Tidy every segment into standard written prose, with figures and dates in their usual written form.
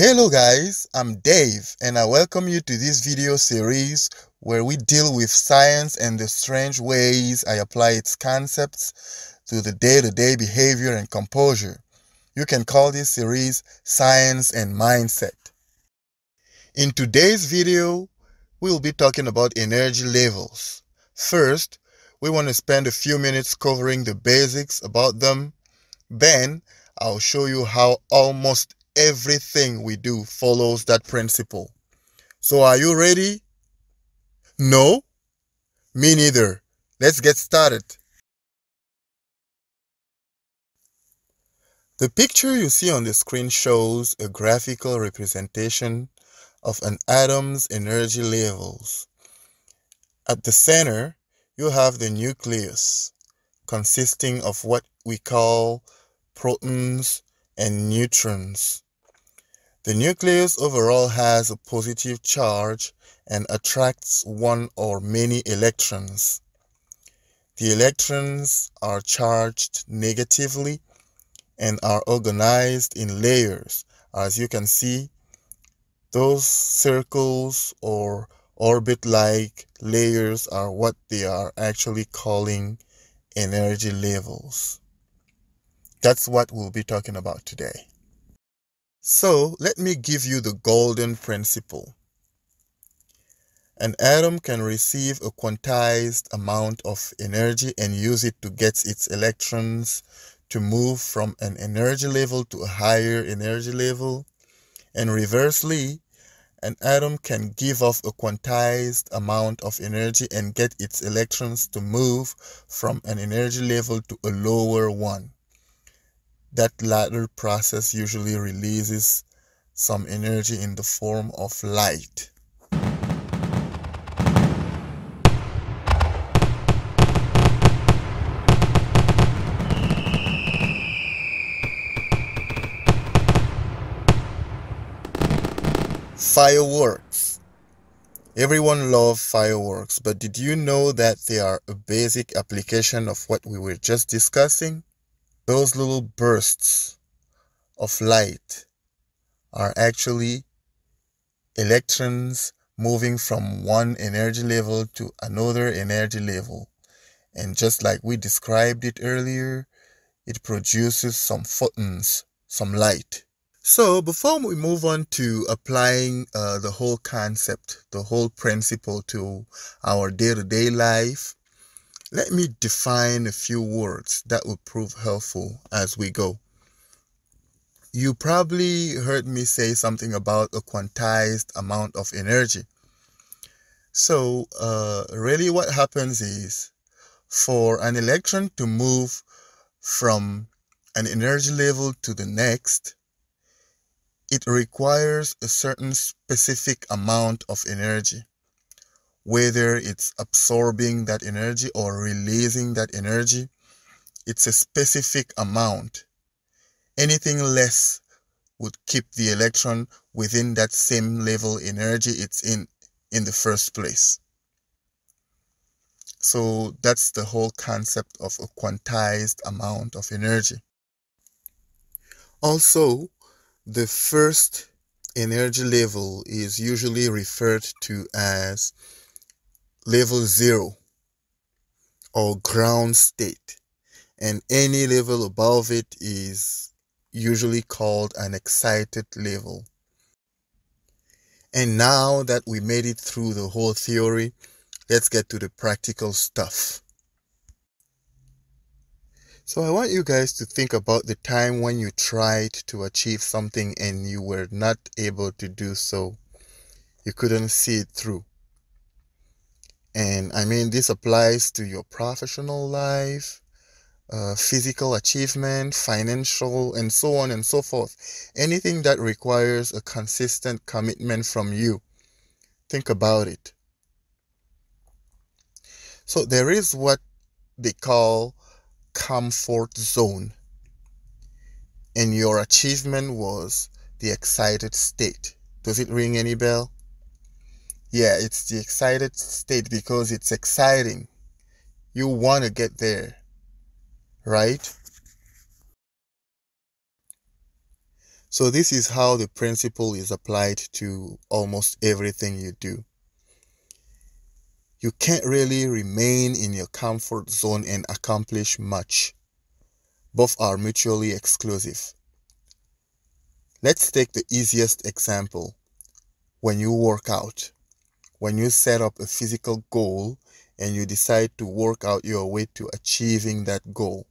Hello guys, I'm Dave and I welcome you to this video series where we deal with science and the strange ways I apply its concepts to the day-to-day behavior and composure. You can call this series Science and Mindset. In today's video, we'll be talking about energy levels. First, we want to spend a few minutes covering the basics about them. Then, I'll show you how almost everything we do follows that principle. So are you ready? No? Me neither. Let's get started. The picture you see on the screen shows a graphical representation of an atom's energy levels. At the center, you have the nucleus, consisting of what we call protons and neutrons. The nucleus overall has a positive charge and attracts one or many electrons. The electrons are charged negatively and are organized in layers. As you can see, those circles or orbit-like layers are what they are actually calling energy levels. That's what we'll be talking about today. So let me give you the golden principle. An atom can receive a quantized amount of energy and use it to get its electrons to move from an energy level to a higher energy level. And reversely, an atom can give off a quantized amount of energy and get its electrons to move from an energy level to a lower one. That latter process usually releases some energy in the form of light. Fireworks. Everyone loves fireworks, but did you know that they are a basic application of what we were just discussing? Those little bursts of light are actually electrons moving from one energy level to another energy level. And just like we described it earlier, it produces some photons, some light. So before we move on to applying the whole concept, the whole principle to our day-to-day life, let me define a few words that will prove helpful as we go. You probably heard me say something about a quantized amount of energy. So really what happens is, for an electron to move from an energy level to the next, it requires a certain specific amount of energy. Whether it's absorbing that energy or releasing that energy, it's a specific amount. Anything less would keep the electron within that same level energy it's in the first place. So that's the whole concept of a quantized amount of energy. Also, the first energy level is usually referred to as level 0 or ground state, and any level above it is usually called an excited level. And now that we made it through the whole theory, let's get to the practical stuff. So I want you guys to think about the time when you tried to achieve something and you were not able to do so. You couldn't see it through. And I mean, this applies to your professional life, physical achievement, financial, and so on and so forth. Anything that requires a consistent commitment from you. Think about it. So there is what they call comfort zone. And your achievement was the excited state. Does it ring any bell? Yeah, it's the excited state because it's exciting. You want to get there, right? So this is how the principle is applied to almost everything you do. You can't really remain in your comfort zone and accomplish much. Both are mutually exclusive. Let's take the easiest example. When you work out, when you set up a physical goal and you decide to work out your way to achieving that goal.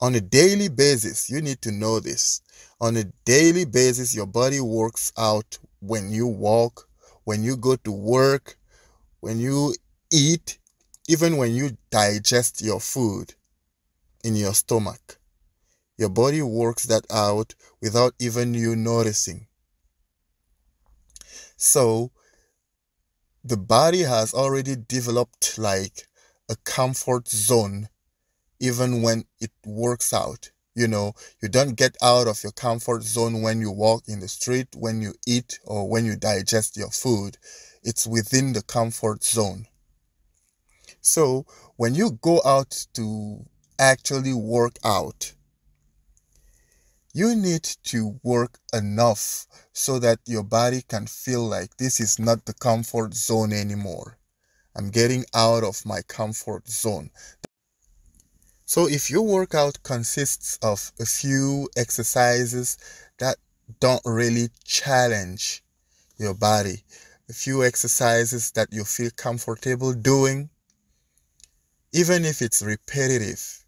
On a daily basis, you need to know this. On a daily basis, your body works out when you walk, when you go to work, when you eat, even when you digest your food in your stomach. Your body works that out without even you noticing. So, the body has already developed like a comfort zone even when it works out. You don't get out of your comfort zone when you walk in the street, when you eat, or when you digest your food. It's within the comfort zone. So when you go out to actually work out, you need to work enough so that your body can feel like this is not the comfort zone anymore. I'm getting out of my comfort zone. So if your workout consists of a few exercises that don't really challenge your body, a few exercises that you feel comfortable doing, even if it's repetitive,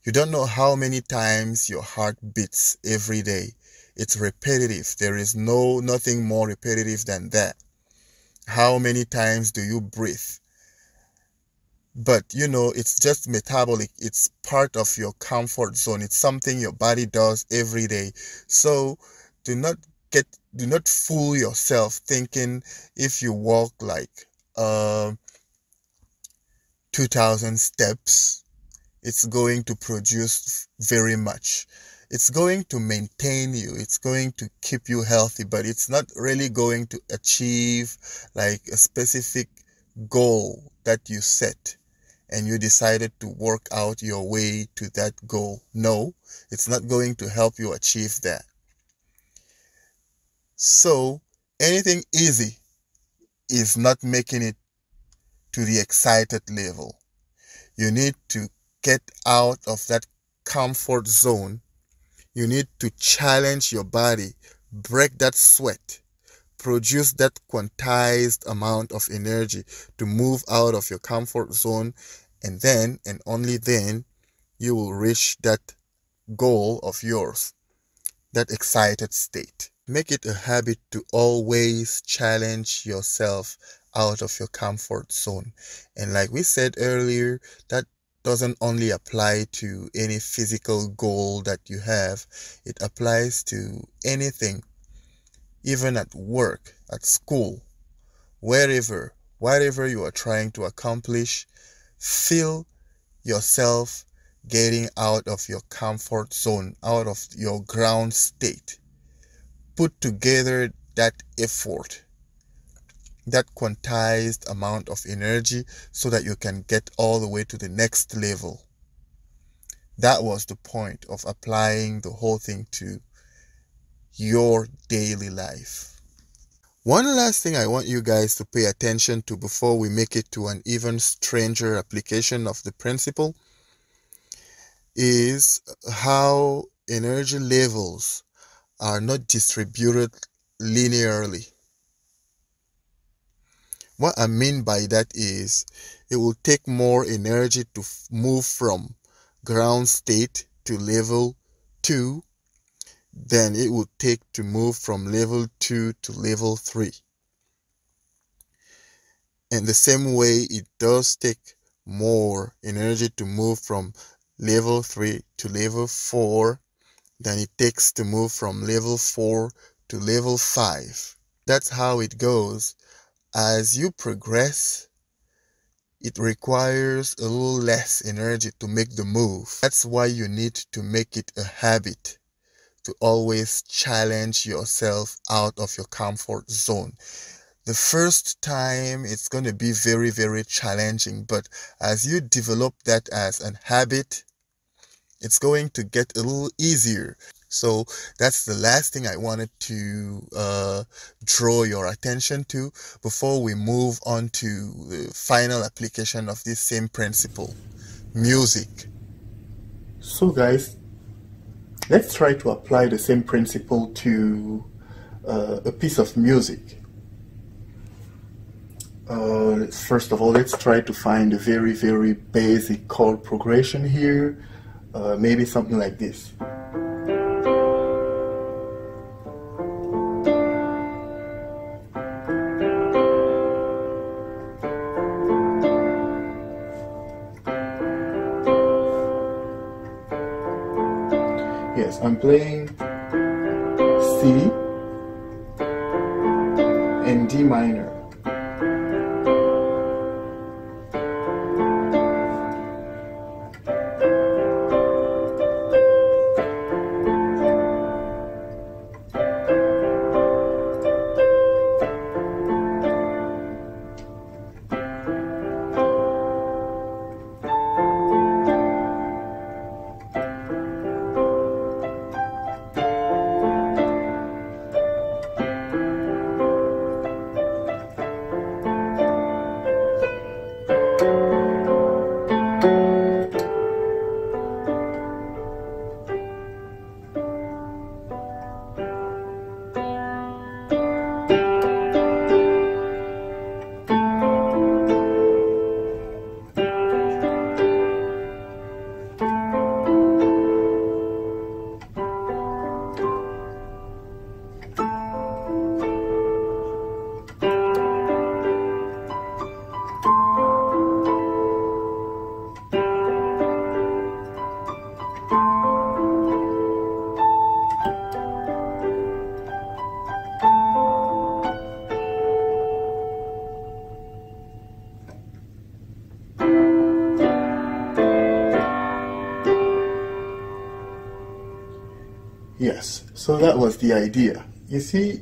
you don't know how many times your heart beats every day. It's repetitive. There is nothing more repetitive than that. How many times do you breathe? But it's just metabolic. It's part of your comfort zone. It's something your body does every day. So do not do not fool yourself thinking if you walk like 2,000 steps, it's going to produce very much. It's going to maintain you. It's going to keep you healthy, but it's not really going to achieve like a specific goal that you set and you decided to work out your way to that goal. No, it's not going to help you achieve that. So anything easy is not making it to the excited level. You need to get out of that comfort zone. You need to challenge your body, break that sweat, produce that quantized amount of energy to move out of your comfort zone, and then and only then you will reach that goal of yours, that excited state. Make it a habit to always challenge yourself out of your comfort zone. And like we said earlier, that doesn't only apply to any physical goal that you have, it applies to anything, even at work, at school, wherever, whatever you are trying to accomplish. Feel yourself getting out of your comfort zone, out of your ground state. Put together that effort, that quantized amount of energy so that you can get all the way to the next level. That was the point of applying the whole thing to your daily life. One last thing I want you guys to pay attention to before we make it to an even stranger application of the principle is how energy levels are not distributed linearly. What I mean by that is it will take more energy to move from ground state to level 2 than it would take to move from level 2 to level 3. And the same way it does take more energy to move from level 3 to level 4 than it takes to move from level 4 to level 5. That's how it goes. As you progress, it requires a little less energy to make the move. That's why you need to make it a habit to always challenge yourself out of your comfort zone. The first time it's going to be very, very challenging, but as you develop that as a habit, it's going to get a little easier. So that's the last thing I wanted to draw your attention to before we move on to the final application of this same principle, music. So guys, let's try to apply the same principle to a piece of music. First of all, let's try to find a very, very basic chord progression here. Maybe something like this. Yes, I'm playing C and D minor. Yes, so that was the idea. You see,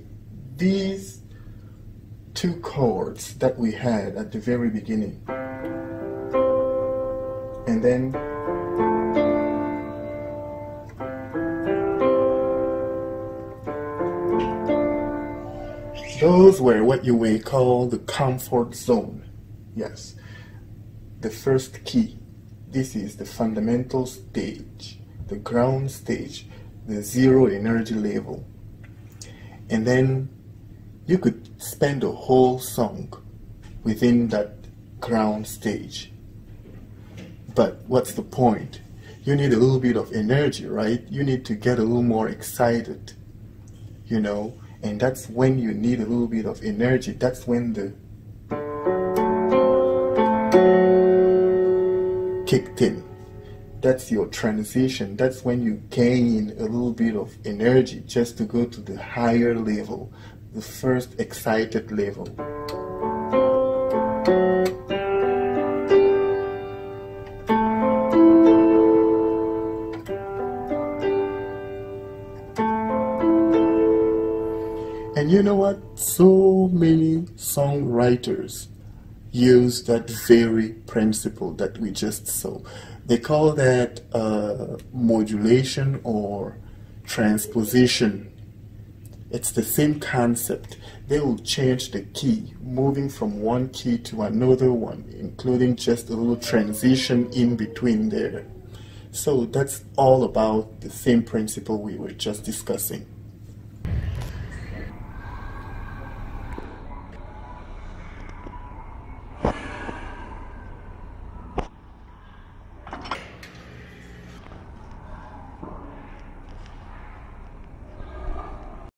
these two chords that we had at the very beginning, and then those were what you may call the comfort zone. Yes, the first key. This is the fundamental stage, the ground stage, the zero energy level. And then you could spend a whole song within that ground stage. But what's the point? You need a little bit of energy, right? You need to get a little more excited, you know, and that's when you need a little bit of energy. That's when the kicked in. That's your transition. That's when you gain a little bit of energy just to go to the higher level, the first excited level. And you know what? So many songwriters use that very principle that we just saw. They call that modulation or transposition. It's the same concept. They will change the key, moving from one key to another one, including just a little transition in between there. So that's all about the same principle we were just discussing.